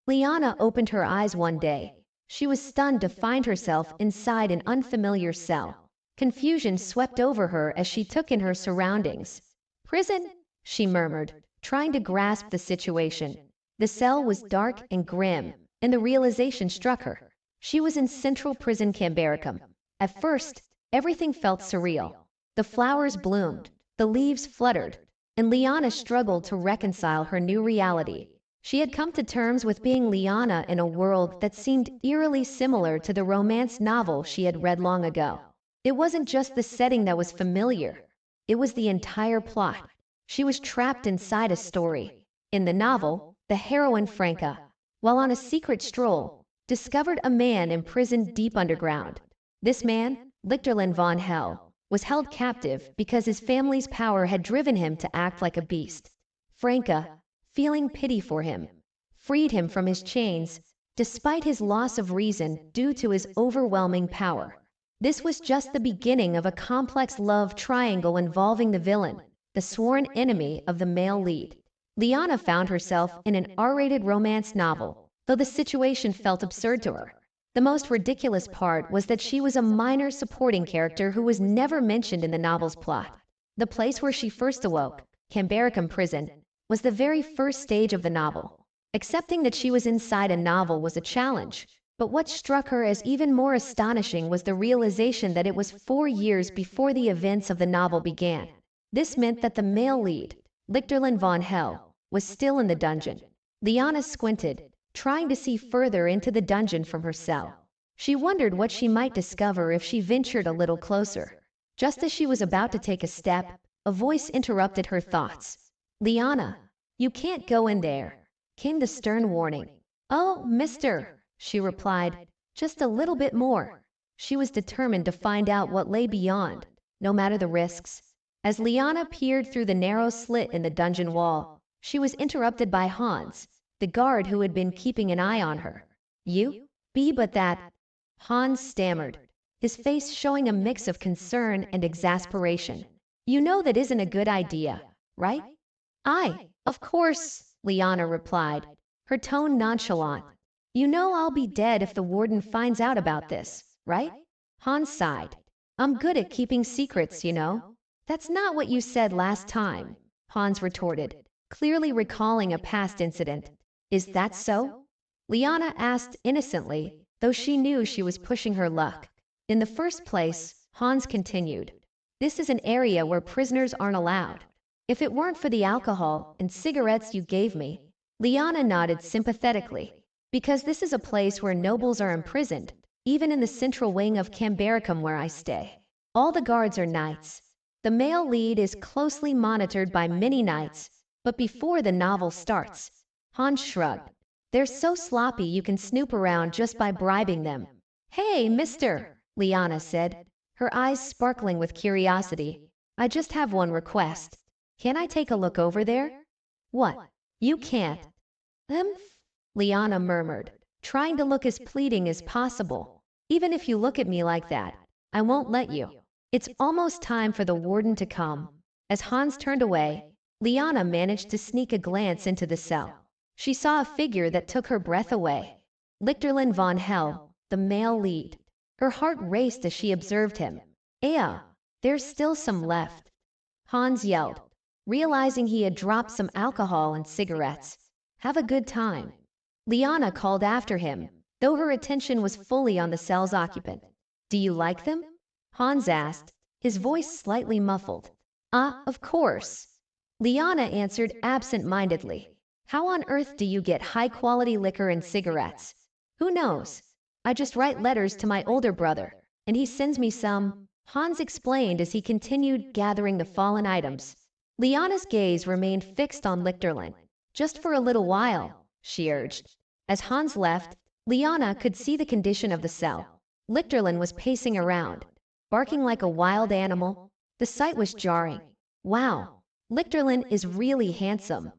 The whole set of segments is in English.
Liana opened her eyes one day. She was stunned to find herself inside an unfamiliar cell. Confusion swept over her as she took in her surroundings. Prison, she murmured, trying to grasp the situation. The cell was dark and grim, and the realization struck her. She was in Central Prison Cambericum. At first, everything felt surreal. The flowers bloomed, the leaves fluttered, and Liana struggled to reconcile her new reality. She had come to terms with being Liana in a world that seemed eerily similar to the romance novel she had read long ago. It wasn't just the setting that was familiar. It was the entire plot. She was trapped inside a story. In the novel, the heroine Franca, while on a secret stroll, discovered a man imprisoned deep underground. This man, Lichterlin von Hell, was held captive because his family's power had driven him to act like a beast. Franca, feeling pity for him, freed him from his chains, despite his loss of reason due to his overwhelming power. This was just the beginning of a complex love triangle involving the villain, the sworn enemy of the male lead. Liana found herself in an R-rated romance novel, though the situation felt absurd to her. The most ridiculous part was that she was a minor supporting character who was never mentioned in the novel's plot. The place where she first awoke, Cambericum Prison, was the very first stage of the novel. Accepting that she was inside a novel was a challenge, but what struck her as even more astonishing was the realization that it was 4 years before the events of the novel began. This meant that the male lead, Lichterlin von Hell, was still in the dungeon. Liana squinted, trying to see further into the dungeon from her cell. She wondered what she might discover if she ventured a little closer. Just as she was about to take a step, a voice interrupted her thoughts. "Liana, you can't go in there," came the stern warning. "Oh, mister," she replied, "just a little bit more." She was determined to find out what lay beyond, no matter the risks. As Liana peered through the narrow slit in the dungeon wall, she was interrupted by Hans, the guard who had been keeping an eye on her. "You? Be but that," Hans stammered, his face showing a mix of concern and exasperation. "You know that isn't a good idea, right?" Of course," Liana replied, her tone nonchalant. "You know I'll be dead if the warden finds out about this, right?" Hans sighed. "I'm good at keeping secrets, you know." "That's not what you said last time," Hans retorted, clearly recalling a past incident. "Is that so?" Liana asked innocently, though she knew she was pushing her luck. "In the first place," Hans continued, "this is an area where prisoners aren't allowed. If it weren't for the alcohol and cigarettes you gave me," Liana nodded sympathetically, "because this is a place where nobles are imprisoned, even in the central wing of Cambericum where I stay. All the guards are knights. The male lead is closely monitored by many knights, but before the novel starts," Hans shrugged, "they're so sloppy you can snoop around just by bribing them." "Hey, mister," Liana said, her eyes sparkling with curiosity, "I just have one request. Can I take a look over there?" "What? You can't." Liana murmured, trying to look as pleading as possible. "Even if you look at me like that, I won't let you. It's almost time for the warden to come." As Hans turned away, Liana managed to sneak a glance into the cell. She saw a figure that took her breath away. Lichterlin von Hell, the male lead. Her heart raced as she observed him. There's still some left," Hans yelled, realizing he had dropped some alcohol and cigarettes. "Have a good time." Liana called after him, though her attention was fully on the cell's occupant. "Do you like them?" Hans asked, his voice slightly muffled. Of course," Liana answered absent-mindedly. "How on earth do you get high-quality liquor and cigarettes?" "Who knows? I just write letters to my older brother, and he sends me some," Hans explained as he continued gathering the fallen items. Liana's gaze remained fixed on Lichterlin. "Just for a little while," she urged. As Hans left, Liana could see the condition of the cell. Lichterlin was pacing around, barking like a wild animal. The sight was jarring. "Wow, Lichterlin is really handsome,"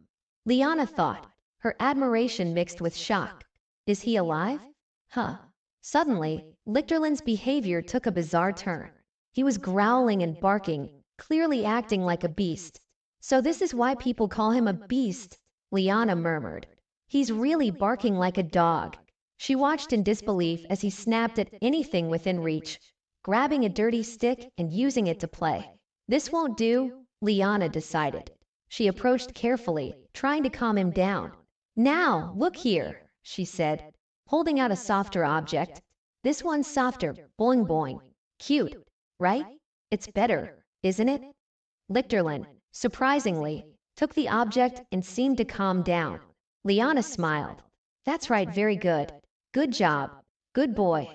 Liana thought, her admiration mixed with shock. "Is he alive? Huh." Suddenly, Lichterlin's behavior took a bizarre turn. He was growling and barking, clearly acting like a beast. "So this is why people call him a beast," Liana murmured, He's really barking like a dog. She watched in disbelief as he snapped at anything within reach, grabbing a dirty stick and using it to play. This won't do, Liana decided. She approached carefully, trying to calm him down. Now, look here, she said, holding out a softer object. This one's softer, boing boing. Cute, right? It's better, isn't it? Lichterlin, surprisingly, took the object and seemed to calm down. Liana smiled. That's right, very good. Good job. Good boy.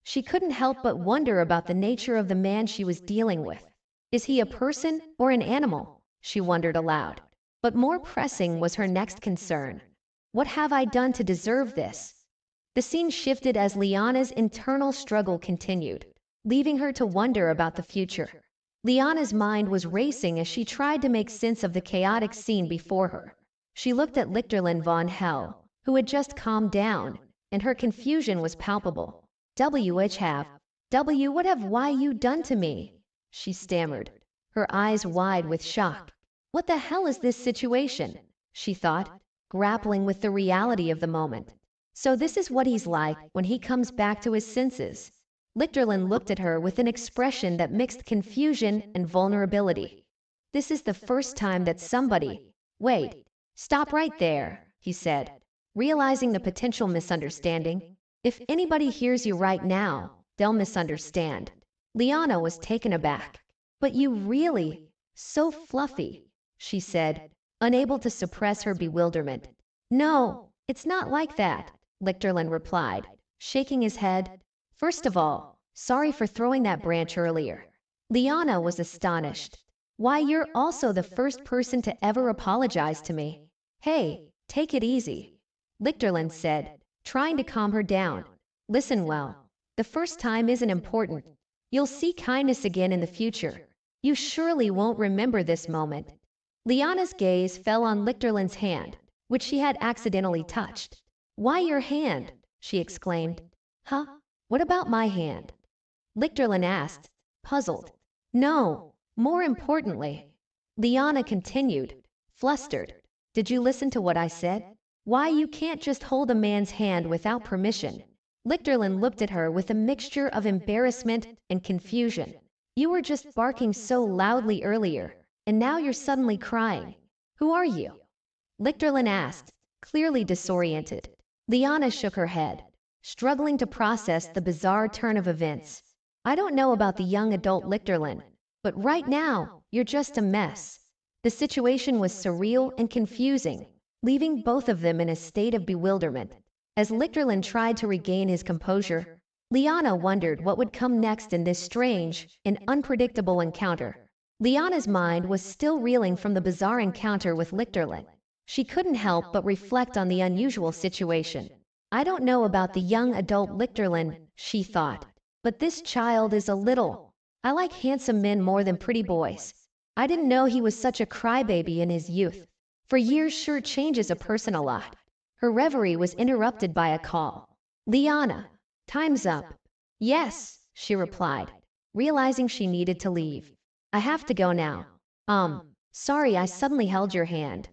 She couldn't help but wonder about the nature of the man she was dealing with. Is he a person or an animal? She wondered aloud. But more pressing was her next concern. What have I done to deserve this? The scene shifted as Liana's internal struggle continued, leaving her to wonder about the future. Liana's mind was racing as she tried to make sense of the chaotic scene before her. She looked at Lichterlin von Hell, who had just calmed down, and her confusion was palpable. What have you done to me? She stammered, her eyes wide with shock. What the hell is this situation? She thought, grappling with the reality of the moment. So this is what he's like when he comes back to his senses. Lichterlin looked at her with an expression that mixed confusion and vulnerability. This is the first time that somebody... Wait, stop right there, he said, realizing the potential misunderstanding. If anybody hears you right now, they'll misunderstand. Liana was taken aback. But you really... So fluffy, she said, unable to suppress her bewilderment. No, it's not like that, Lichterlin replied, shaking his head. First of all, sorry for throwing that branch earlier. Liana was astonished. Why, you're also the first person to ever apologize to me. Hey, take it easy, Lichterlin said, trying to calm her down. Listen well, the first time isn't important. You'll see kindness again in the future. You surely won't remember this moment. Liana's gaze fell on Lichterlin's hand, which she had accidentally touched. Why your hand? She exclaimed. Huh? What about my hand? Lichterlin asked, puzzled. No, more importantly. Liana continued, flustered. Did you listen to what I said? Why, you can't just hold a man's hand without permission. Lichterlin looked at her with a mixture of embarrassment and confusion. You were just barking so loudly earlier, and now you're suddenly crying. Who are you? Lichterlin asked, clearly disoriented. Liana shook her head, struggling to process the bizarre turn of events. I don't know about the young adult Lichterlin, but right now, you're just a mess. The situation was surreal and confusing, leaving both of them in a state of bewilderment. As Lichterlin tried to regain his composure, Liana wondered what would come next in this strange and unpredictable encounter. Liana's mind was still reeling from the bizarre encounter with Lichterlin. She couldn't help but reflect on the unusual situation. I don't know about the young adult Lichterlin, she thought, but this child is a little... I like handsome men more than pretty boys. I didn't know he was such a crybaby in his youth. For years sure changes a person a lot. Her reverie was interrupted by a call. Liana, time's up. Yes, she replied, realizing she needed to leave. I have to go now. Sorry I suddenly held your hand.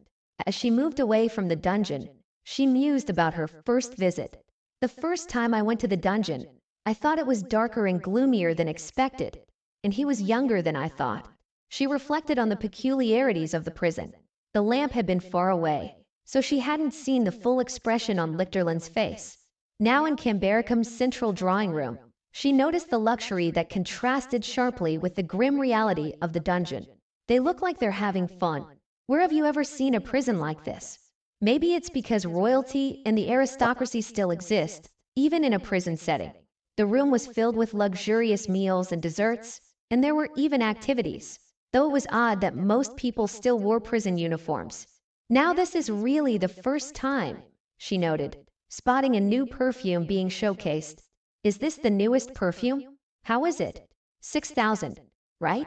As she moved away from the dungeon, she mused about her first visit. The first time I went to the dungeon, I thought it was darker and gloomier than expected, and he was younger than I thought. She reflected on the peculiarities of the prison. The lamp had been far away, so she hadn't seen the full expression on Lichterlin's face. Now in Cambericum's central drawing room, she noticed the luxury that contrasted sharply with the grim reality of the dungeon. They look like they're having fun. Where have you ever seen a prison like this? Maybe it's because royalty and the aristocracy still exist, even in a prison setting. The room was filled with luxurious meals and desserts, and there were even activities, though it was odd that most people still wore prison uniforms. Now this is really the first time, she noted, spotting a new perfume being showcased. Is this the newest perfume? How is it? 6,000, right?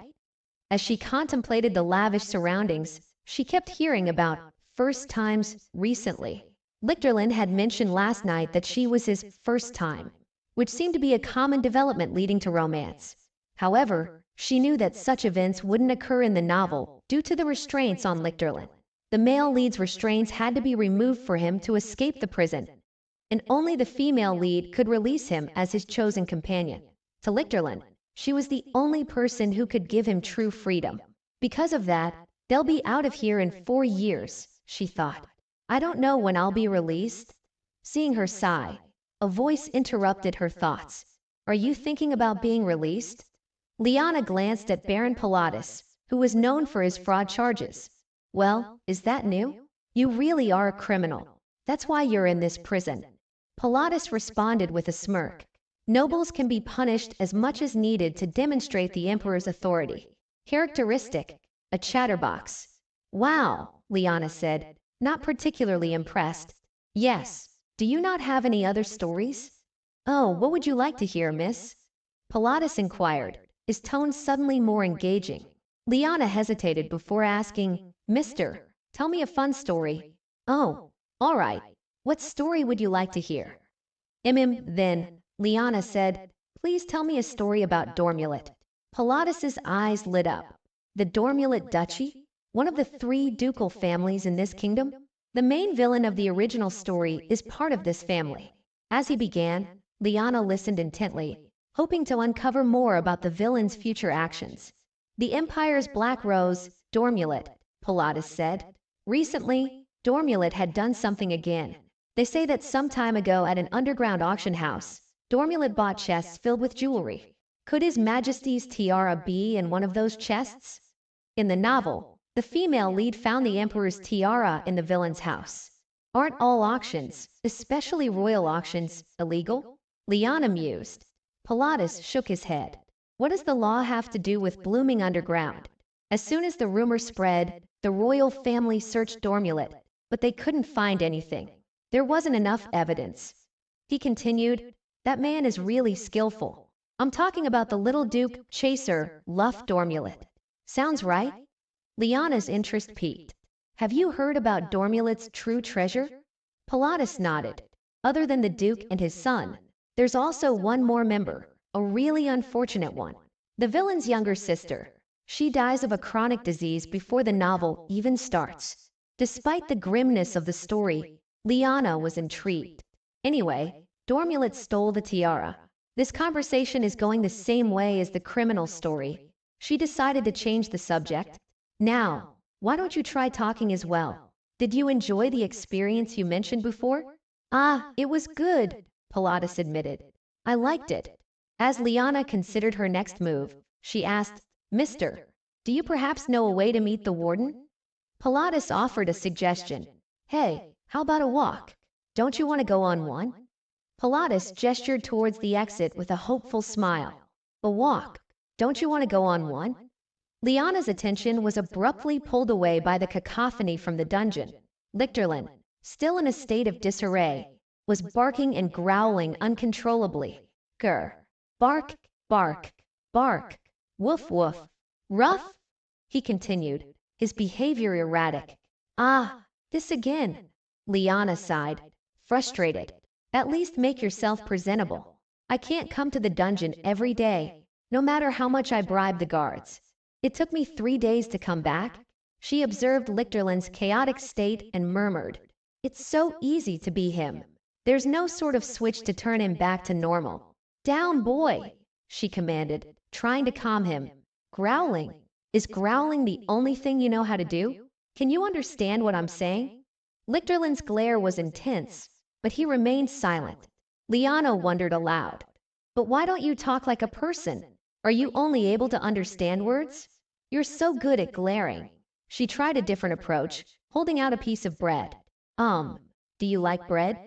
As she contemplated the lavish surroundings, she kept hearing about first times recently. Lichterlin had mentioned last night that she was his first time, which seemed to be a common development leading to romance. However, she knew that such events wouldn't occur in the novel due to the restraints on Lichterlin. The male lead's restraints had to be removed for him to escape the prison, and only the female lead could release him as his chosen companion. To Lichterland, she was the only person who could give him true freedom. Because of that, they'll be out of here in 4 years, she thought. I don't know when I'll be released. Seeing her sigh, a voice interrupted her thoughts. Are you thinking about being released? Liana glanced at Baron Pilatus, who was known for his fraud charges. Well, is that new? You really are a criminal. That's why you're in this prison. Pilatus responded with a smirk. Nobles can be punished as much as needed to demonstrate the emperor's authority. Characteristic, a chatterbox. Wow, Liana said, not particularly impressed. Yes. Do you not have any other stories? Oh, what would you like to hear, miss? Pilatus inquired, his tone suddenly more engaging. Liana hesitated before asking, Mister, tell me a fun story. Oh, all right. What story would you like to hear? Then, Liana said, please tell me a story about Dormulet. Pilatus's eyes lit up. The Dormulet Duchy? One of the 3 ducal families in this kingdom? The main villain of the original story is part of this family. As he began, Liana listened intently, hoping to uncover more about the villain's future actions. The Empire's Black Rose, Dormulet, Pilatus said. Recently, Dormulet had done something again. They say that some time ago at an underground auction house, Dormulet bought chests filled with jewelry. Could His Majesty's tiara be in one of those chests? In the novel, the female lead found the Emperor's tiara in the villain's house. Aren't all auctions, especially royal auctions, illegal? Liana mused. Pilatus shook his head. What does the law have to do with blooming underground? As soon as the rumor spread, the royal family searched Dormulet, but they couldn't find anything. There wasn't enough evidence. He continued, that man is really skillful. I'm talking about the little Duke Chaser Luff Dormulet. Sounds right? Liana's interest peaked. Have you heard about Dormulet's true treasure? Pilatus nodded. Other than the Duke and his son, there's also one more member, a really unfortunate one. The villain's younger sister. She dies of a chronic disease before the novel even starts. Despite the grimness of the story, Liana was intrigued. Anyway, Dormulet stole the tiara. This conversation is going the same way as the criminal story. She decided to change the subject. Now, why don't you try talking as well? Did you enjoy the experience you mentioned before? Ah, it was good, Pilatus admitted. I liked it. As Liana considered her next move, she asked, Mister, do you perhaps know a way to meet the warden? Pilatus offered a suggestion. Hey, how about a walk? Don't you want to go on one? Pilatus gestured towards the exit with a hopeful smile. A walk? Don't you want to go on one? Liana's attention was abruptly pulled away by the cacophony from the dungeon. Lichterland, still in a state of disarray, was barking and growling uncontrollably. Grr. Bark, bark, bark. Woof, woof. Ruff, he continued, his behavior erratic. Ah, this again. Liana sighed, frustrated. At least make yourself presentable. I can't come to the dungeon every day, no matter how much I bribe the guards. It took me 3 days to come back. She observed Lichterland's chaotic state and murmured, it's so easy to be him. There's no sort of switch to turn him back to normal. Down, boy, she commanded, trying to calm him. Growling. Is growling the only thing you know how to do? Can you understand what I'm saying? Lichterland's glare was intense, but he remained silent. Liana wondered aloud. But why don't you talk like a person? Are you only able to understand words? You're so good at glaring. She tried a different approach, holding out a piece of bread. Do you like bread?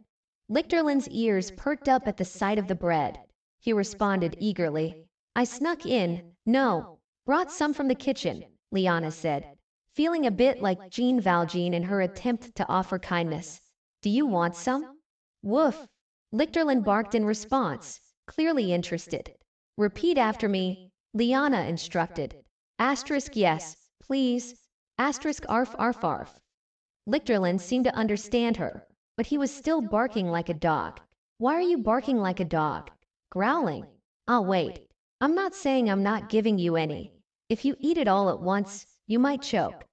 Lichterland's ears perked up at the sight of the bread. He responded eagerly. I snuck in. No, brought some from the kitchen, Liana said, feeling a bit like Jean Valjean in her attempt to offer kindness. Do you want some? Woof. Lichterland barked in response, clearly interested. Repeat after me, Liana instructed. Asterisk yes, please. Asterisk arf arf arf. Lichterland seemed to understand her, but he was still barking like a dog. Why are you barking like a dog? Growling. Ah, wait. I'm not saying I'm not giving you any. If you eat it all at once, you might choke.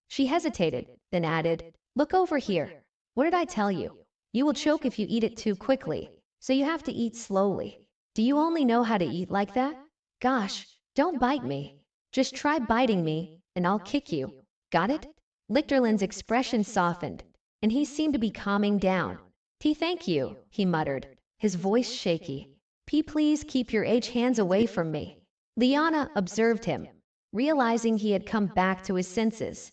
She hesitated, then added, "Look over here. What did I tell you? You will choke if you eat it too quickly, so you have to eat slowly. Do you only know how to eat like that? Gosh, don't bite me. Just try biting me, and I'll kick you. Got it?" Lichterland's expression softened, and he seemed to be calming down. Thank you," he muttered, his voice shaky. Please keep your hands away from me." Liana observed him, realizing he had come back to his senses.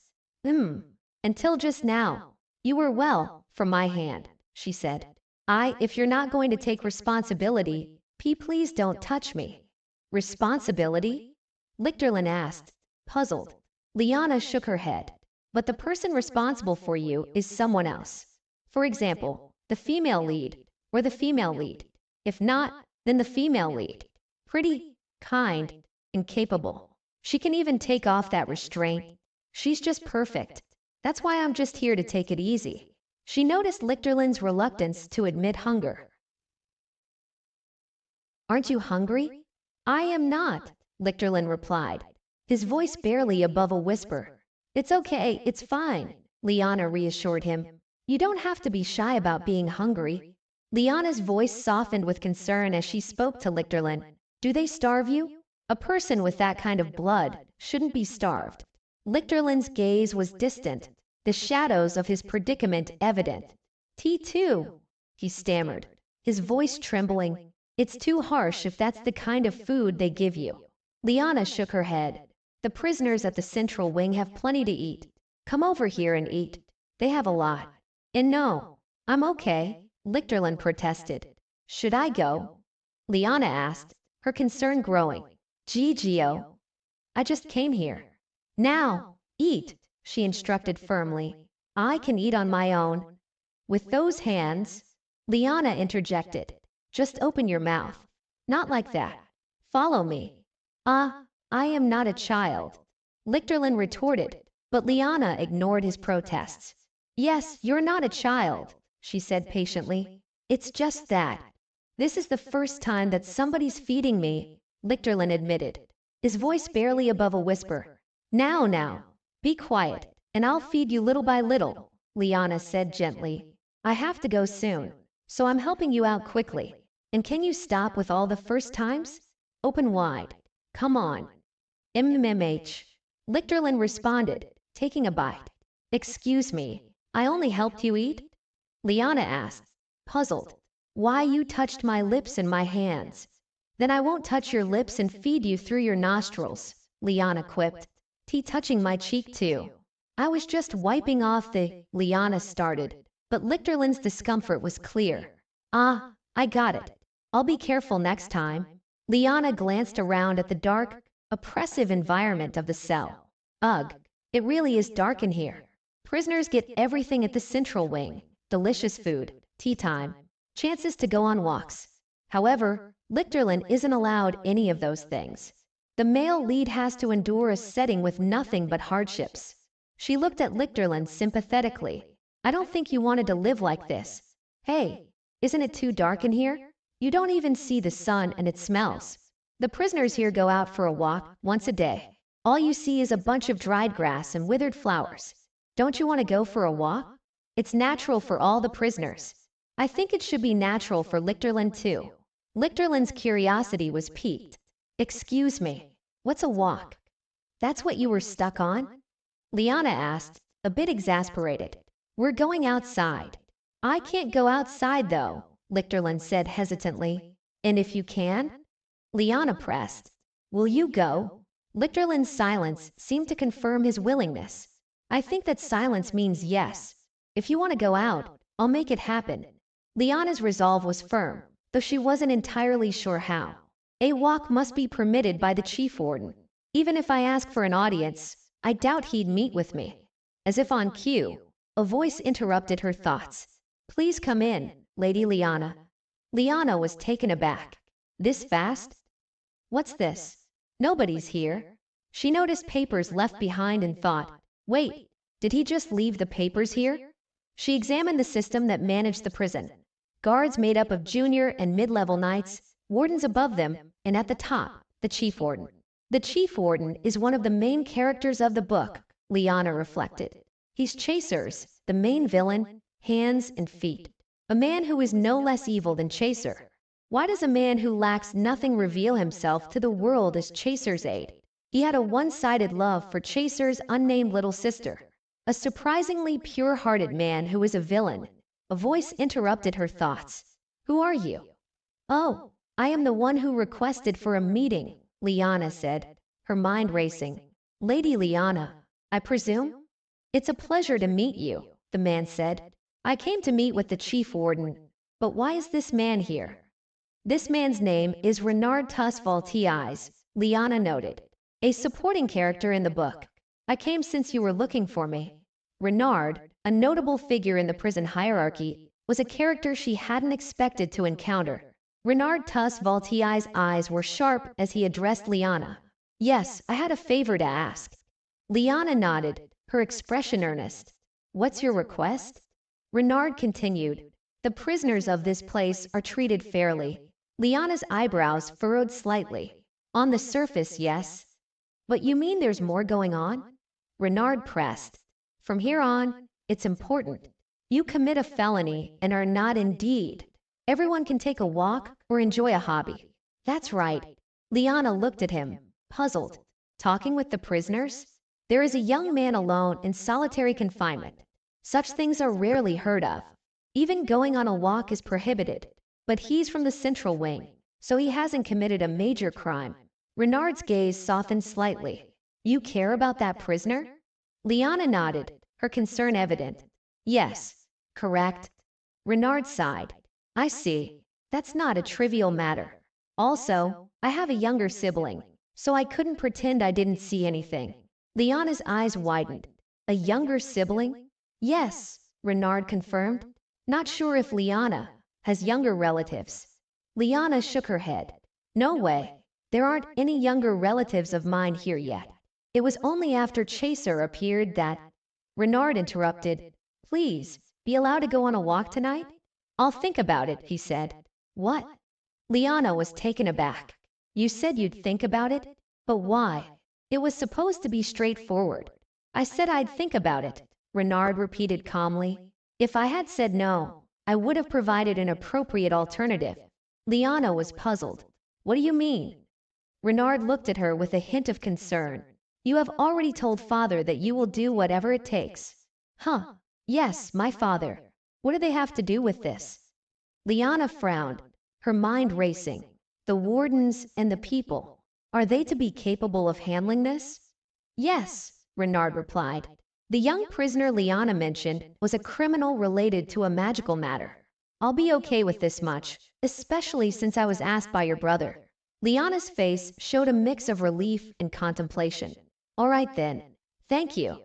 Until just now, you were well from my hand," she said. If you're not going to take responsibility, please don't touch me." "Responsibility?" Lichterland asked, puzzled. Liana shook her head. "But the person responsible for you is someone else. For example, the female lead, or the female lead. If not, then the female lead. Pretty, kind, and capable. She can even take off that restraint. She's just perfect. That's why I'm just here to take it easy." She noticed Lichterland's reluctance to admit hunger. "Aren't you hungry?" "I am not," Lichterland replied, his voice barely above a whisper. "It's okay, it's fine," Liana reassured him. "You don't have to be shy about being hungry." Liana's voice softened with concern as she spoke to Lichterland. "Do they starve you? A person with that kind of blood shouldn't be starved." Lichterland's gaze was distant, the shadows of his predicament evident. "Too," he stammered, his voice trembling. "It's too harsh if that's the kind of food they give you." Liana shook her head. "The prisoners at the central wing have plenty to eat. Come over here and eat. They have a lot." "And no, I'm okay," Lichterland protested. "Should I go?" Liana asked, her concern growing. "Gio, I just came here." "Now, eat," she instructed firmly. "I can eat on my own." "With those hands," Liana interjected. "Just open your mouth. Not like that. Follow me." I am not a child," Lichterland retorted, but Liana ignored his protests. "Yes, you're not a child," she said patiently. "It's just that. This is the first time that somebody's feeding me," Lichterland admitted, his voice barely above a whisper. Now, be quiet, and I'll feed you little by little," Liana said gently. "I have to go soon, so I'm helping you out quickly. And can you stop with all the first times? Open wide. Come on." Lichterland responded, taking a bite. "Excuse me, I only helped you eat?" Liana asked, puzzled. "Why, you touched my lips and my hands." "Then I won't touch your lips and feed you through your nostrils," Liana quipped. Touching my cheek too." "I was just wiping off the," Liana started, but Lichterland's discomfort was clear. I got it. I'll be careful next time." Liana glanced around at the dark, oppressive environment of the cell. Ugh, it really is dark in here. Prisoners get everything at the central wing: delicious food, tea time, chances to go on walks. However, Lichterland isn't allowed any of those things. The male lead has to endure a setting with nothing but hardships. She looked at Lichterland sympathetically. "I don't think you wanted to live like this. Hey, isn't it too dark in here? You don't even see the sun and it smells. The prisoners here go out for a walk once a day. All you see is a bunch of dried grass and withered flowers. Don't you want to go for a walk? It's natural for all the prisoners." "I think it should be natural for Lichterland too." Lichterland's curiosity was piqued. "Excuse me, what's a walk? That's what you were stuck on?" Liana asked, a bit exasperated. "We're going outside." "I can't go outside though," Lichterland said hesitantly. "And if you can?" Liana pressed. "Will you go?" Lichterland's silence seemed to confirm his willingness. "I think that silence means yes. If you want to go out, I'll make it happen." Liana's resolve was firm, though she wasn't entirely sure how. "A walk must be permitted by the chief warden. Even if I ask for an audience, I doubt he'd meet with me." As if on cue, a voice interrupted her thoughts. "Please come in, Lady Liana." Liana was taken aback. "This fast? What's this? Nobody's here." She noticed papers left behind and thought, "Wait, did he just leave the papers here?" She examined the system that managed the prison. Guards made up of junior and mid-level knights, wardens above them, and at the top, the chief warden. The chief warden is one of the main characters of the book, Liana reflected. He's Chasers, the main villain, hands and feet. A man who is no less evil than Chaser. Why does a man who lacks nothing reveal himself to the world as Chaser's aide? He had a one-sided love for Chaser's unnamed little sister. A surprisingly pure-hearted man who is a villain. A voice interrupted her thoughts. Who are you? Oh, I am the one who requested for a meeting, Liana said, her mind racing. Lady Liana, I presume? It's a pleasure to meet you, the man said. I came to meet with the chief warden, but why is this man here? This man's name is Renard Tusvalti's, Liana noted. A supporting character in the book. I came since you were looking for me. Renard, a notable figure in the prison hierarchy, was a character she hadn't expected to encounter. Renard Tusvalti's eyes were sharp as he addressed Liana. Yes, I had a favor to ask. Liana nodded, her expression earnest. What's your request? Renard continued. The prisoners of this place are treated fairly. Liana's eyebrows furrowed slightly. On the surface, yes. But you mean there's more going on? Renard pressed. From here on, it's important. You commit a felony and are not indeed. Everyone can take a walk or enjoy a hobby. That's right. Liana looked at him, puzzled. Talking with the prisoners? There is a young man alone in solitary confinement. Such things are rarely heard of. Even going on a walk is prohibited. But he's from the central wing, so he hasn't committed a major crime. Renard's gaze softened slightly. You care about that prisoner? Liana nodded, her concern evident. Yes, correct. Renard sighed. I see. That's not a trivial matter. Also, I have a younger sibling, so I couldn't pretend I didn't see anything. Liana's eyes widened. A younger sibling? Yes, Renard confirmed. Not sure if Liana has younger relatives. Liana shook her head. No way. There aren't any younger relatives of mine here yet. It was only after Chaser appeared that... Renard interrupted. Please, be allowed to go on a walk tonight? I'll think about it, he said. What? Liana was taken aback. You said you'd think about it? But why? It was supposed to be straightforward. I said I'd think about it, Renard repeated calmly. If I had said no, I would have provided an appropriate alternative. Liana was puzzled. What do you mean? Renard looked at her with a hint of concern. You have already told father that you will do whatever it takes. Huh? Yes, my father. What do they have to do with this? Liana frowned, her mind racing. The wardens and the people. Are they to be capable of handling this? Yes, Renard replied. The young prisoner Liana mentioned was a criminal related to a magical matter. I'll be okay with this much, especially since I was asked by your brother. Liana's face showed a mix of relief and contemplation. All right then. Thank you.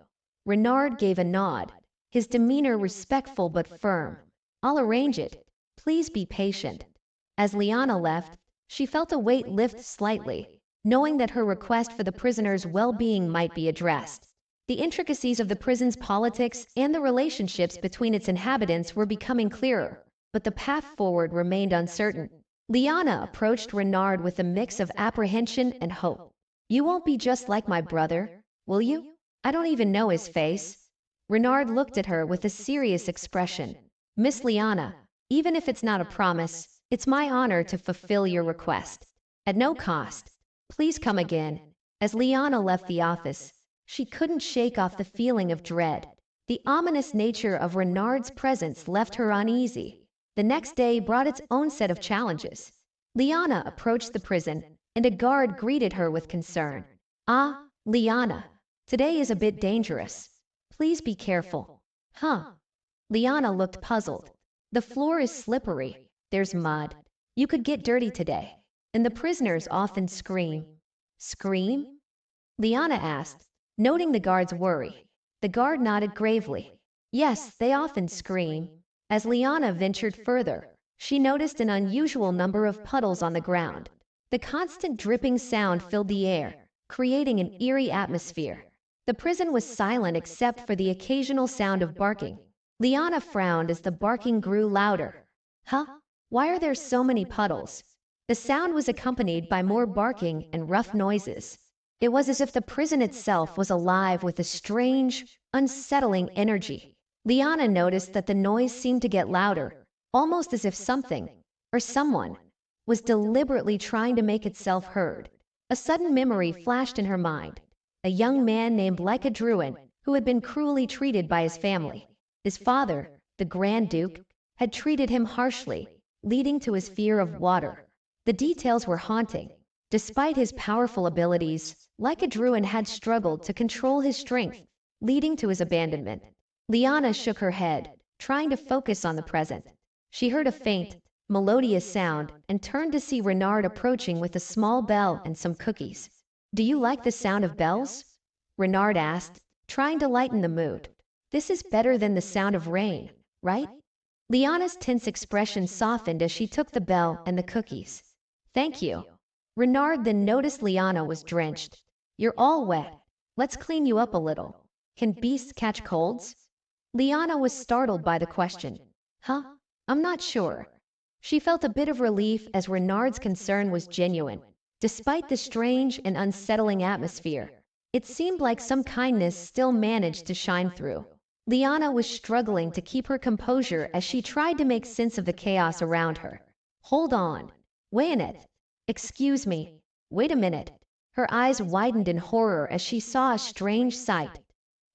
Renard gave a nod, his demeanor respectful but firm. I'll arrange it. Please be patient. As Liana left, she felt a weight lift slightly, knowing that her request for the prisoner's well-being might be addressed. The intricacies of the prison's politics and the relationships between its inhabitants were becoming clearer, but the path forward remained uncertain. Liana approached Renard with a mix of apprehension and hope. You won't be just like my brother, will you? I don't even know his face. Renard looked at her with a serious expression. Miss Liana, even if it's not a promise, it's my honor to fulfill your request. At no cost. Please come again. As Liana left the office, she couldn't shake off the feeling of dread. The ominous nature of Renard's presence left her uneasy. The next day brought its own set of challenges. Liana approached the prison, and a guard greeted her with concern. Ah, Liana, today is a bit dangerous. Please be careful. Huh? Liana looked puzzled. The floor is slippery. There's mud. You could get dirty today. And the prisoners often scream. Scream? Liana asked, noting the guard's worry. The guard nodded gravely. Yes, they often scream. As Liana ventured further, she noticed an unusual number of puddles on the ground. The constant dripping sound filled the air, creating an eerie atmosphere. The prison was silent except for the occasional sound of barking. Liana frowned as the barking grew louder. Huh? Why are there so many puddles? The sound was accompanied by more barking and rough noises. It was as if the prison itself was alive with a strange, unsettling energy. Liana noticed that the noise seemed to get louder, almost as if something, or someone, was deliberately trying to make itself heard. A sudden memory flashed in her mind. A young man named Druin, who had been cruelly treated by his family. His father, the Grand Duke, had treated him harshly, leading to his fear of water. The details were haunting. Despite his powerful abilities, Druin had struggled to control his strength, leading to his abandonment. Liana shook her head, trying to focus on the present. She heard a faint, melodious sound and turned to see Renard approaching with a small bell and some cookies. "Do you like the sound of bells?" Renard asked, trying to lighten the mood. "This is better than the sound of rain, right?" Liana's tense expression softened as she took the bell and the cookies. "Thank you." Renard then noticed Liana was drenched. "You're all wet. Let's clean you up a little. Can beasts catch colds?" Liana was startled by the question. "Huh? I'm not sure." She felt a bit of relief as Renard's concern was genuine. Despite the strange and unsettling atmosphere, it seemed like some kindness still managed to shine through. Liana was struggling to keep her composure as she tried to make sense of the chaos around her. "Hold on. Wait a minute. Excuse me. Wait a minute." Her eyes widened in horror as she saw a strange sight.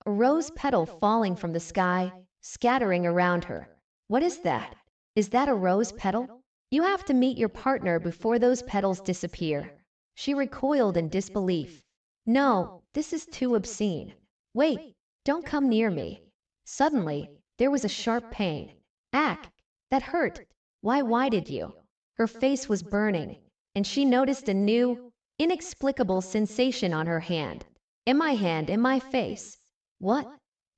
A rose petal falling from the sky, scattering around her. "What is that? Is that a rose petal? You have to meet your partner before those petals disappear." She recoiled in disbelief. "No, this is too obscene. Wait, don't come near me." Suddenly, there was a sharp pain. "Ack, that hurt. Why did you?" Her face was burning, and she noticed a new, inexplicable sensation on her hand. In my face. What?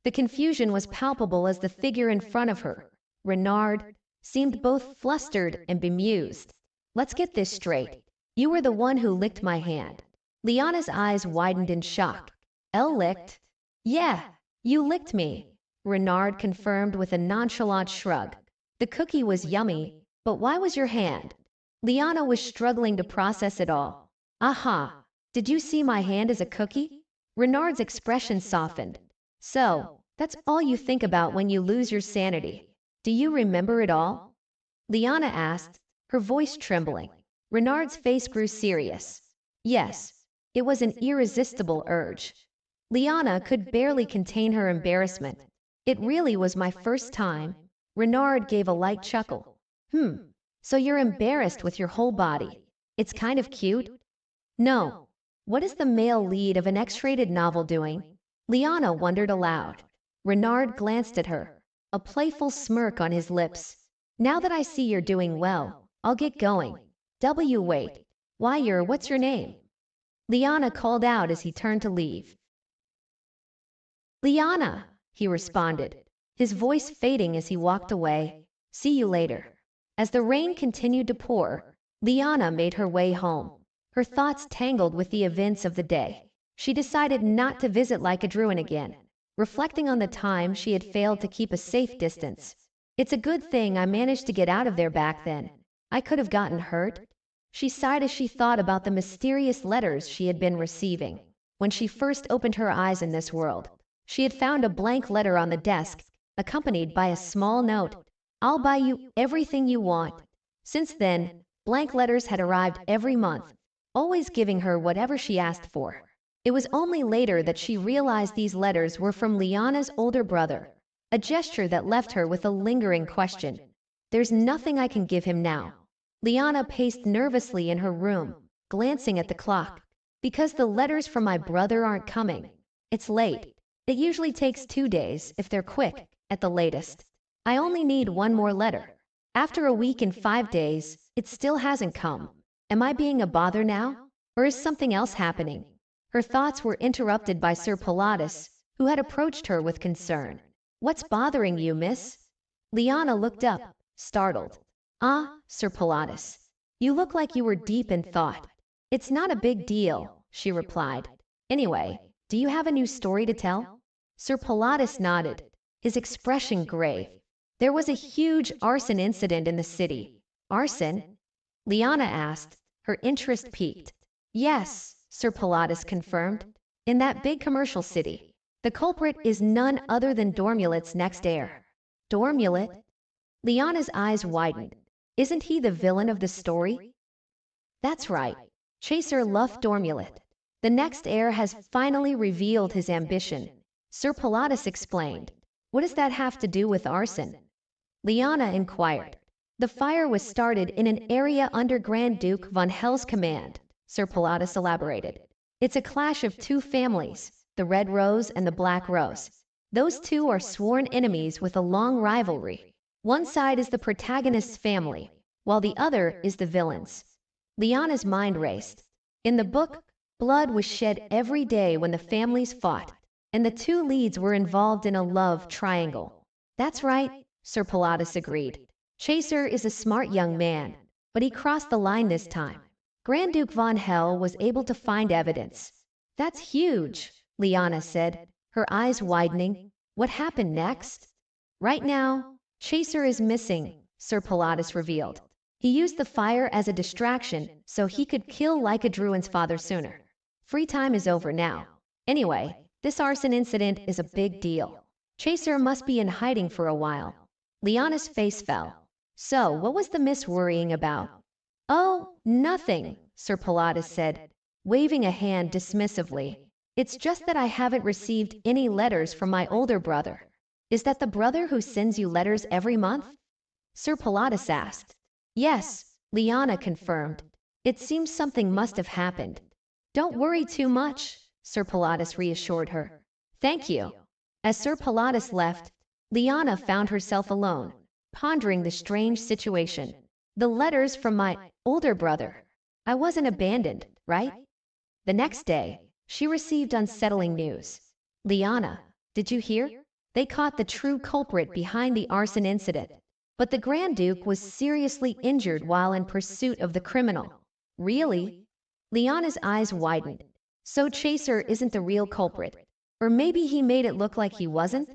The confusion was palpable as the figure in front of her, Renard, seemed both flustered and bemused. "Let's get this straight. You were the one who licked my hand." Liana's eyes widened in shock. "Elle licked?" "Yeah, you licked me," Renard confirmed with a nonchalant shrug. "The cookie was yummy, but why was your hand?" Liana was struggling to process it all. "Aha! Did you see my hand as a cookie?" Renard's expression softened. "So, that's all you think about when you lose your sanity. Do you remember it all?" Liana asked, her voice trembling. Renard's face grew serious. "Yes, it was an irresistible urge." Liana could barely contain her embarrassment. "It really was my first time." Renard gave a light chuckle. So you're embarrassed with your whole body. It's kind of cute." "No. What is the male lead of an X-rated novel doing?" Liana wondered aloud. Renard glanced at her, a playful smirk on his lips. "Now that I see you're doing well, I'll get going. Wait. What's your name?" Liana called out as he turned to leave. "Liana," he responded, his voice fading as he walked away. "See you later." As the rain continued to pour, Liana made her way home. Her thoughts tangled with the events of the day. She decided not to visit Druin again, reflecting on the time she had failed to keep a safe distance. "It's a good thing I managed to get out of there back then. I could have gotten hurt." She sighed as she thought about the mysterious letters she had been receiving. When she first opened her eyes in this world, she had found a blank letter on the desk, accompanied by a small note. "I'll buy you everything you want." Since then, blank letters had arrived every month, always giving her whatever she asked for. It was only later that she realized these letters were from Liana's older brother, a gesture that left her with a lingering question. "There's nothing I can give him now." Liana paced nervously in her room, glancing at the clock. "Because the letters from my brother aren't coming. It's late. It usually takes 2 days, if they're quick, at the latest. I only need one more letter. After a week and 5 days, it still hasn't come. Am I being a bother now? Or is something else happening?" Her thoughts were interrupted by Sir Pilatus, who had approached her with concern. "What's bothering you, miss?" Liana looked up, startled. "Ah, Sir Pilatus. You look like you were deep in thought." "It's not a big deal," she replied. "Anyway, do you have a new story to tell?" Sir Pilatus nodded, his expression grave. "There was a huge arson incident in the city." "Arson?" Liana asked, her interest piqued. "Yes, Sir Pilatus confirmed. In that big commercial city. The culprit is none other than Dormulet's next heir. Dormulet? Liana's eyes widened. Isn't he the villain of the story? That's right. Chaser Luff Dormulet. The next heir has finally revealed his ambition. Sir Pilatus explained. What does that have to do with arson? Liana inquired. The fire was started in an area under Grand Duke von Hell's command, Sir Pilatus elaborated. It's a clash of two families, the Red Rose and the Black Rose. Those two are sworn enemies with a long rivalry. One side is the protagonist's family, while the other is the villain's. Liana's mind raced. In the book, blood was shed every day when the families fought, and the two leads were involved in a love triangle. That's right, Sir Pilatus agreed. Chaser is a smart young man, but he crossed the line this time. Grand Duke von Hell was able to find evidence. That's huge, Liana said, her eyes widening. What happened next? Right now, Chaser is missing, Sir Pilatus revealed. He used the fire as a distraction so he could kill Lycadruin's father sooner. Free time is over now. Anyway, this arson incident is a big deal. Chaser must be in hiding for a while. Liana's face fell. So, what was the miss worrying about? Oh, nothing, Sir Pilatus said, waving a hand dismissively. It's just that I haven't received any letters from my older brother. Is that the brother who sends you letters every month? Sir Pilatus asked. Yes, Liana confirmed. It seems something must have happened. Don't worry too much, Sir Pilatus reassured her. Thank you. As Sir Pilatus left, Liana found herself alone, pondering the strange situation. The letters from my older brother. I wasn't abandoned, right? The next day, she received unsettling news. Liana, did you hear? They caught the true culprit behind the arson incident. But the Grand Duke was seriously injured while in pursuit of the criminal. Really? Liana's eyes widened. So Chaser isn't the real culprit. Or maybe he made it look like he wasn't?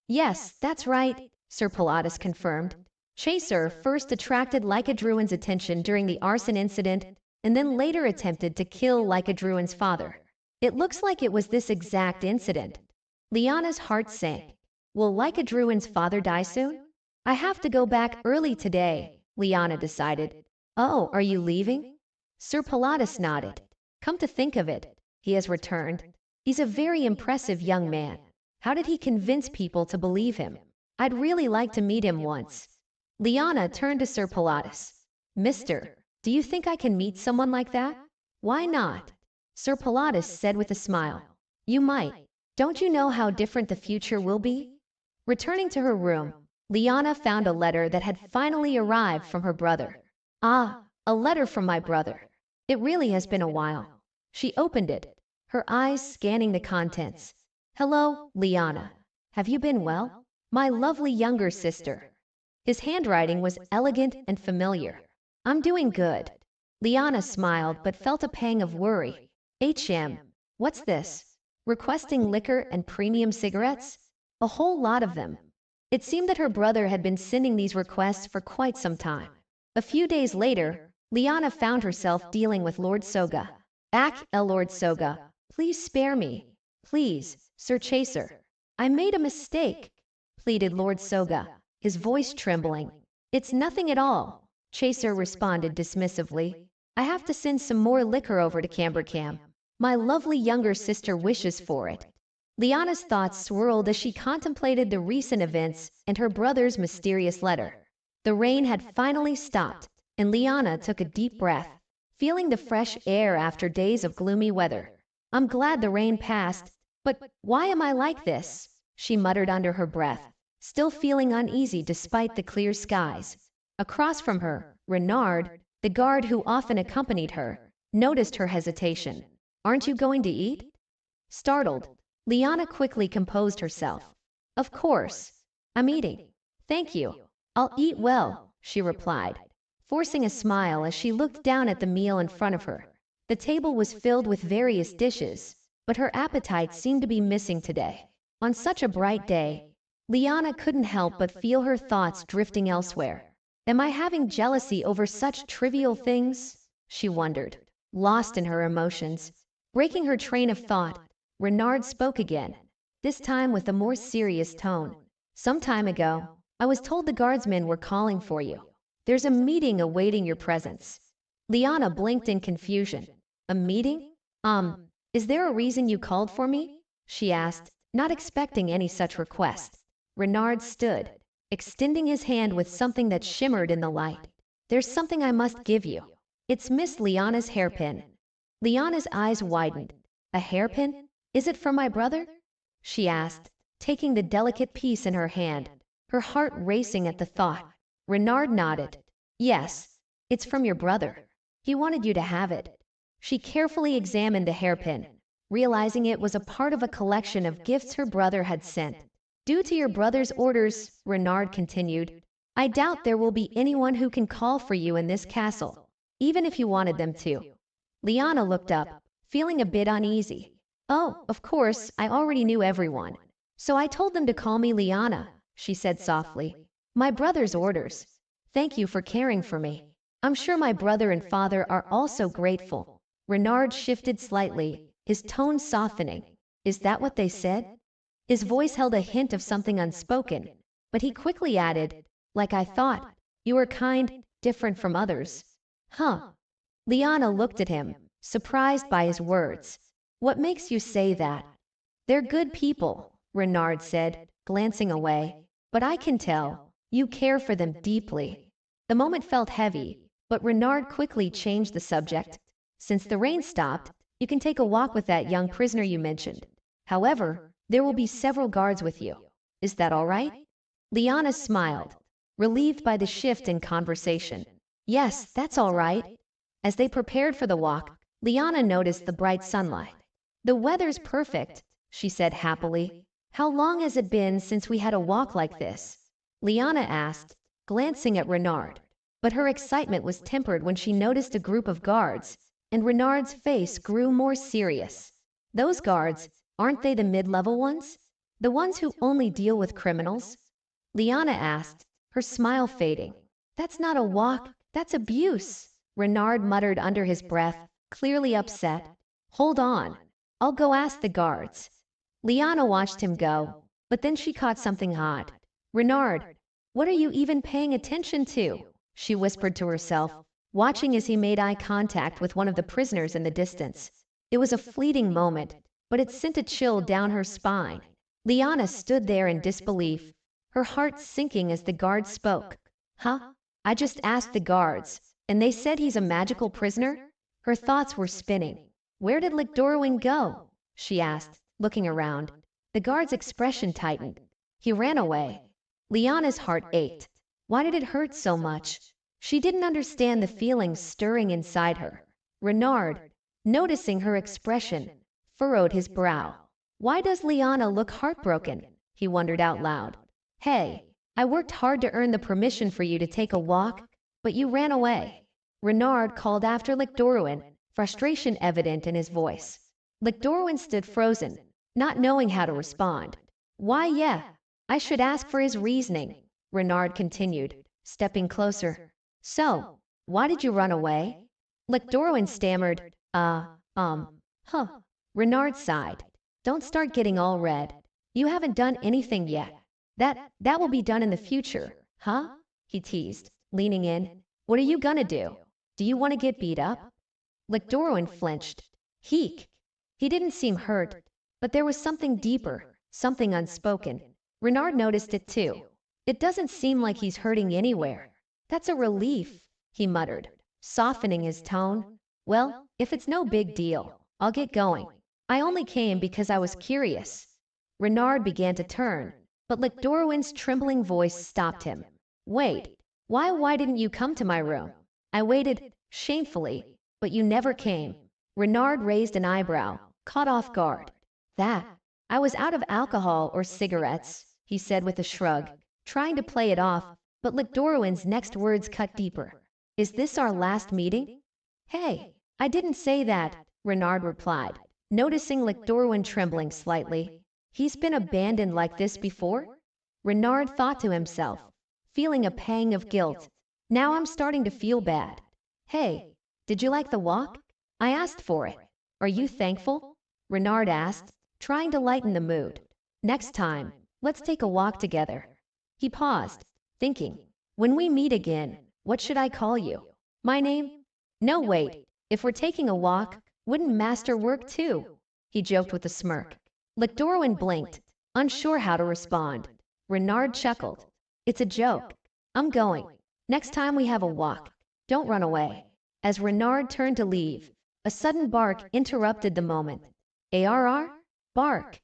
Yes, that's right, Sir Pilatus confirmed. Chaser first attracted Lycadruin's attention during the arson incident and then later attempted to kill Lycadruin's father. It looks like it was this exact incident. Liana's heart sank. Will Lycadruin's father die soon? I have to go back early today, Liana decided. Oh, are you leaving? Sir Pilatus nodded. Come to think of it, he has returned. He's a very impressive young man. How did he convince people to believe him? I'd really like to meet him once. Liana turned to Sir Pilatus. Mister, do you think I can meet someone like that? Why not? Sir Pilatus said with a smile. You might. Don't you know how different the future will be? Returning to her room, Liana found a letter that had finally arrived from her brother. Ah, a letter from my brother. It really has been a while. She opened it, her eyes scanning the contents. Hello, Liana. Have you been well? My lovely younger sister. His handwriting was elegant and familiar. I'm doing good. Liana smiled but felt a pang of worry. What's this? Requesting liquor and premium cigarettes? A whole lot of them. It seemed that her brother had been sending these requests for quite some time. A few days later, Liana found herself dealing with Lord Soga. Lord Soga, please spare me. Please, Sir Chaser. I made a mistake, pleaded Lord Soga, his voice trembling. It's nothing at all, Chaser responded dismissively. I have to send some more liquor over to Cambercam. My lovely younger sister wishes for it. Liana's thoughts swirled as she contemplated the recent events and her brother's mysterious letter. The rain had finally stopped, and Liana took a deep breath, feeling the fresh air after days of gloomy weather. I'm glad the rain passed, but why am I like this? She muttered under her breath, still feeling uneasy despite the clear skies. Across from her, Renard, the guard who often accompanied her, noticed her hesitation. Aren't you going to eat? Startled, Liana quickly composed herself. Of course. I'm eating. Thank you. I'll eat well, she replied, forcing a smile as she looked down at the meal in front of her. The table was filled with various dishes, but her appetite seemed to be missing today. On such a bright day, Liana couldn't help but feel her thoughts drifting elsewhere. Am I having jealousy over such trivial things? She wondered, lost in her emotions. Breaking her train of thought, Renard spoke again, this time with a more serious tone. Some time ago, I was told the guardsmen were calling for you. There's a meeting awaiting your presence. Liana blinked in confusion. A meeting? Is there a reason you called for me? She asked, not expecting any such request. Renard stood, extending his hand with something that shimmered in the light. There's something I must give you. It's Miss Liana's hairpin. Liana's eyes widened. A hairpin? Is it from my brother? She asked, taking the delicate piece in her hand, her heart racing at the thought. Renard nodded. Yes, it's from your brother. He wanted you to have it. She carefully examined the hairpin, realizing it was a part of a collection of gifts her brother had sent. Due to your brother's orders, Renard continued, I doubt there will be anyone who can call for you in this castle, even if you wanted them to. Liana looked up, feeling a bit uneasy. Oh, of course, I already knew everyone. So I told them to call me Liana, she said softly. My brother's orders. Thank you for caring for me. I'm sure my brother and father are also grateful. Renard shifted slightly, his tone softening. Is that what they said? His voice held a hint of something unspoken, but he quickly added, like I thought, you are kind, different from others. Huh? Liana looked at him, surprised by his words. What makes you say that? They're good people, Renard said, glancing away. But I can tell, you care for them deeply. The moment felt heavy, but Renard quickly changed the subject. Since the rain stopped, you can take a walk with that young prisoner you mentioned. However, there will be several guards with you. Is that all right? Liana smiled, relieved by the shift in conversation. Yes, that's all right. As they prepared for the walk, Liana noticed the bright sunlight. The weather's perfect, she said happily. How long has it been since we had a walk like this? Liana asked, glancing at Renard. But her excitement was tempered when she noticed a group of guards, and Renard's face grew more serious. Those guards, aren't they the mid-level ones? The ones who only deal with criminals? Liana asked, her smile fading. That's not a walk, that's abuse, Renard muttered under his breath, clearly upset. Hold on, I'll go ask the guards. Liana watched him go, but then she caught something odd. Renard, what are you even paying attention to? She whispered to herself, watching as he made eye contact with one of the prisoners in the distance. It was a fleeting moment, but it sent a chill down her spine. Liana stood there in disbelief, her heart sinking as the guard spoke. Huh? I just asked the guards, and they said he's a magical prisoner? Her thoughts were spinning. Where did Lickdorwin go? She asked, looking around. The guard's expression tightened. He ran away. Liana's heart ached. Why did it hurt so much? She didn't understand the feelings stirring inside her. Renard, noticing her expression, furrowed his brow. Why does Liana look heartbroken? He wondered out loud. Hey, I worked hard to earn the permission for you to take a walk, but you ran away. Renard called after Lickdorwin, frustration evident in his voice. Lickdorwin stood frozen, not knowing how to respond. Why, yeah, I should ask for his reasoning, Renard continued, stepping closer. So, why did you run away? Lickdorwin stammered, huh. Renard sighed. Don't start getting all red. You haven't done anything yet. That will be done in the future, huh? He teased, leaning in. What are you gonna do? Do you want to get beat up? Lickdorwin flinched. Heek. He didn't seem hurt, but there was something deeper, something unspoken. Renard noticed it too. It doesn't seem like he's hurting anywhere. That's a relief, he muttered, softening his tone. Well, if it's no big deal, I'll get going. I only came because I was curious. Renard began to turn, but Lickdorwin's trembling voice stopped him. Wait, why didn't you come to my room? I waited, shamefully, but you never came. Renard raised an eyebrow, caught off guard. I was out of alcohol or cigarettes, he said with a shrug, trying to play it off, but Lickdorwin's next words cut deeper. Is this our last meeting? Hey, I didn't say that, Renard replied, noticing Lickdorwin trembling slightly. He's been abandoned like this before? Renard thought to himself, feeling a pang of guilt. Now I'm starting to feel bad. Hey, did you like the walk? I asked for it. Are you thankful? Renard asked, trying to lighten the mood. Next time, let's take a walk together. He paused, thinking, when we meet again, what should I call you? My name? No, wait, if we're taking a walk, wouldn't master work too? He joked with a smirk. Lictorwin blinked, unsure how to respond. Renard chuckled. It's a joke. I'm going. Next time we have a walk, don't run away. As Renard turned to leave, a sudden bark interrupted the moment. ARR? Bark.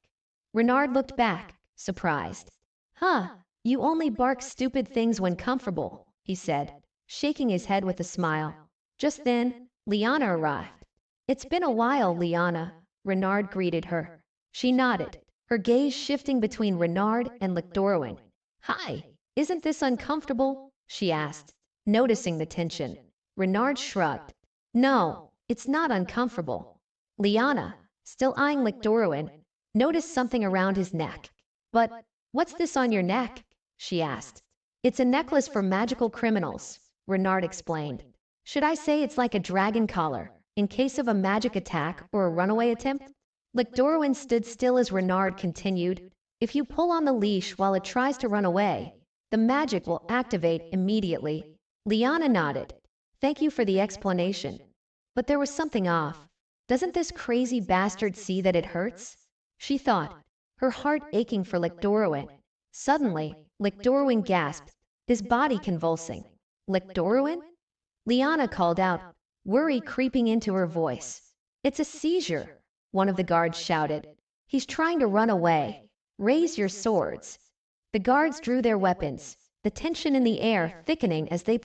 Renard looked back, surprised. Huh, you only bark stupid things when comfortable, he said, shaking his head with a smile. Just then, Liana arrived. It's been a while, Liana, Renard greeted her. She nodded, her gaze shifting between Renard and Lictorwin. Hi, isn't this uncomfortable? She asked, noticing the tension. Renard shrugged. No, it's not uncomfortable. Liana, still eyeing Lictorwin, noticed something around his neck. But, what's this on your neck? She asked. It's a necklace for magical criminals, Renard explained. Should I say it's like a dragon collar, in case of a magic attack or a runaway attempt? Lictorwin stood still as Renard continued. If you pull on the leash while it tries to run away, the magic will activate immediately. Liana nodded. Thank you for the explanation. But there was something off. Doesn't this crazy bastard see that it hurts? She thought, her heart aching for Lictorwin. Suddenly, Lictorwin gasped, his body convulsing. Lictorwin? Liana called out, worry creeping into her voice. It's a seizure, one of the guards shouted. He's trying to run away. Raise your swords. The guards drew their weapons, the tension in the air thickening as they